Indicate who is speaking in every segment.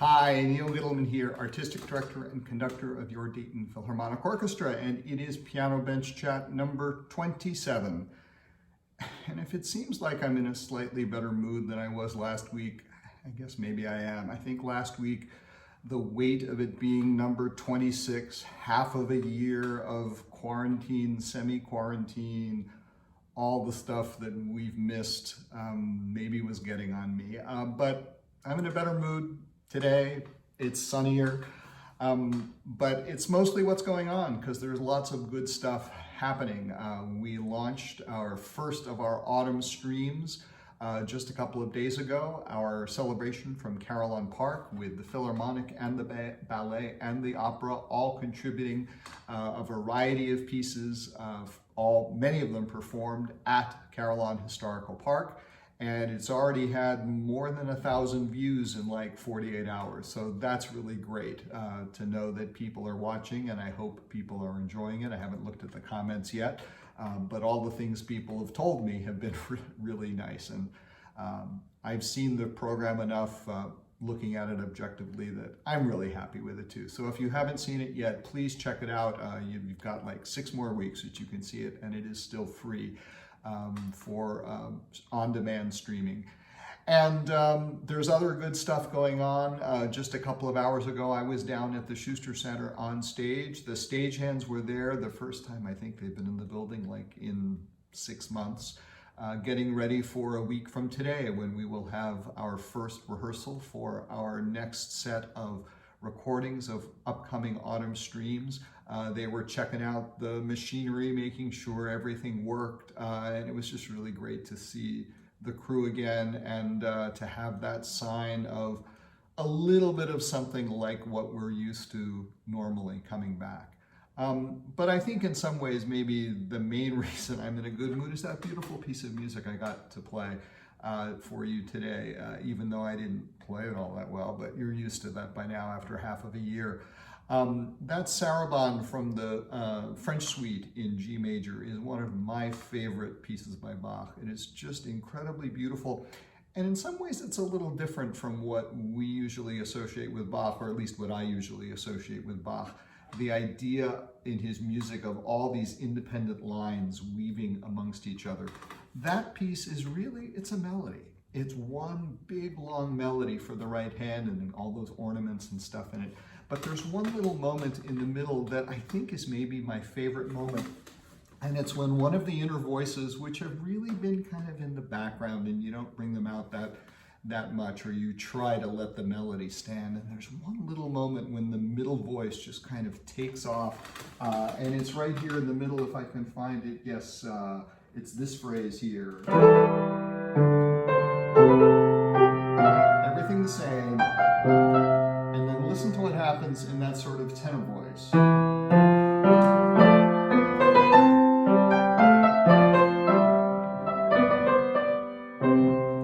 Speaker 1: Hi, Neil Gittleman here, Artistic Director and Conductor of your Dayton Philharmonic Orchestra, and it is Piano Bench Chat number 27. And if it seems like I'm in a slightly better mood than I was last week, I guess maybe I am. I think last week, the weight of it being number 26, half of a year of quarantine, semi-quarantine, all the stuff that we've missed maybe was getting on me. But I'm in a better mood today. It's sunnier, but it's mostly what's going on because there's lots of good stuff happening. We launched our first of our autumn streams just a couple of days ago, our celebration from Carillon Park with the Philharmonic and the Ballet and the Opera all contributing a variety of pieces, many of them performed at Carillon Historical Park. And it's already had more than 1,000 views in like 48 hours. So that's really great to know that people are watching, and I hope people are enjoying it. I haven't looked at the comments yet, but all the things people have told me have been really nice. And I've seen the program enough looking at it objectively that I'm really happy with it too. So if you haven't seen it yet, please check it out. You've got like 6 more weeks that you can see it, and it is still free for on-demand streaming. And there's other good stuff going on. Just a couple of hours ago, I was down at the Schuster Center on stage. The stagehands were there the first time I think they've been in the building like in 6 months, getting ready for a week from today when we will have our first rehearsal for our next set of recordings of upcoming autumn streams. They were checking out the machinery, making sure everything worked, and it was just really great to see the crew again and to have that sign of a little bit of something like what we're used to normally coming back. But I think in some ways maybe the main reason I'm in a good mood is that beautiful piece of music I got to play for you today, even though I didn't play it all that well, but you're used to that by now after half of a year. That Sarabande from the French Suite in G major is one of my favorite pieces by Bach. It is just incredibly beautiful. And in some ways, it's a little different from what we usually associate with Bach, or at least what I usually associate with Bach. The idea in his music of all these independent lines weaving amongst each other. That piece is really, it's a melody. It's one big long melody for the right hand and then all those ornaments and stuff in it. But there's one little moment in the middle that I think is maybe my favorite moment. And it's when one of the inner voices, which have really been kind of in the background and you don't bring them out that much, or you try to let the melody stand. And there's one little moment when the middle voice just kind of takes off. And it's right here in the middle, if I can find it. Yes, it's this phrase here. Everything the same. And then listen to what happens in that sort of tenor voice.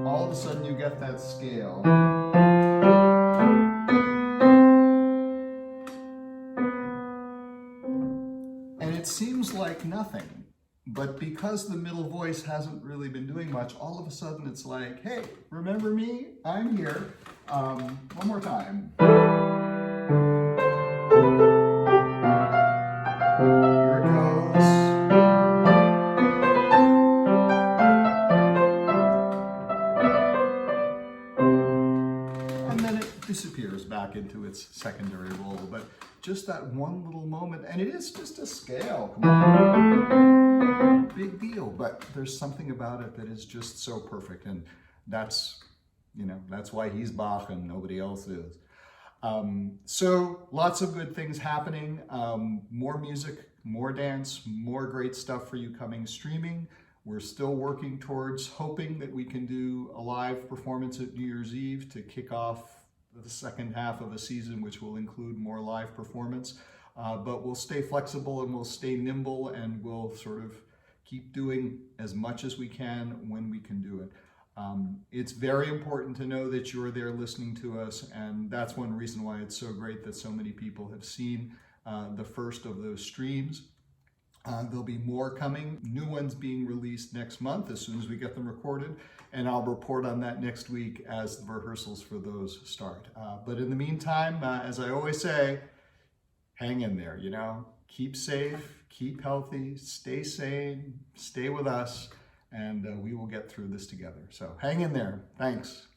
Speaker 1: All of a sudden you get that scale. And it seems like nothing, but because the middle voice hasn't really been doing much, all of a sudden it's like, hey, remember me? I'm here. One more time. Here it goes. And then it disappears back into its secondary role. But just that one little moment, and it is just a scale. Come on. Big deal, but there's something about it that is just so perfect. And that's, that's why he's Bach and nobody else is. So lots of good things happening, more music, more dance, more great stuff for you coming streaming. We're still working towards hoping that we can do a live performance at New Year's Eve to kick off the second half of a season, which will include more live performance. But we'll stay flexible and we'll stay nimble and we'll sort of keep doing as much as we can when we can do it. It's very important to know that you're there listening to us, and that's one reason why it's so great that so many people have seen the first of those streams. There'll be more coming, new ones being released next month as soon as we get them recorded, and I'll report on that next week as the rehearsals for those start. But in the meantime, as I always say, hang in there, keep safe, keep healthy, stay sane, stay with us, and we will get through this together. So hang in there. Thanks.